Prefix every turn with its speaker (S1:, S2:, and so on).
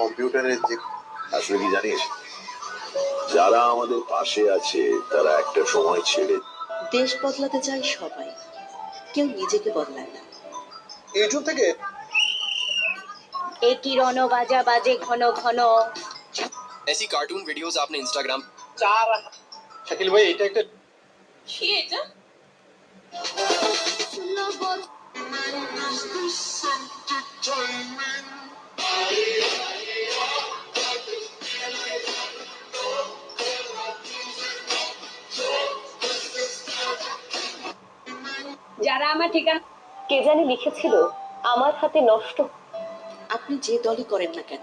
S1: কম্পিউটারের যে আসলে কি জানিস, যারা আমাদের পাশে আছে তারা একটা সময় ছেড়ে
S2: দেশ বদলাতে চায় সবাই, কেউ নিজেকে বদলায় না।
S1: ইউটিউব থেকে
S3: একই রণ বাজা বাজে ঘন ঘন।
S4: ऐसी कार्टून वीडियोस आपने इंस्टाग्राम
S5: চার শাকিল ভাই এটা একটা
S2: কি এটা?
S3: যারা আমার ঠিকানা কে জানি লিখেছিল আমার হাতে নষ্ট।
S2: আপনি যে দলই করেন না কেন,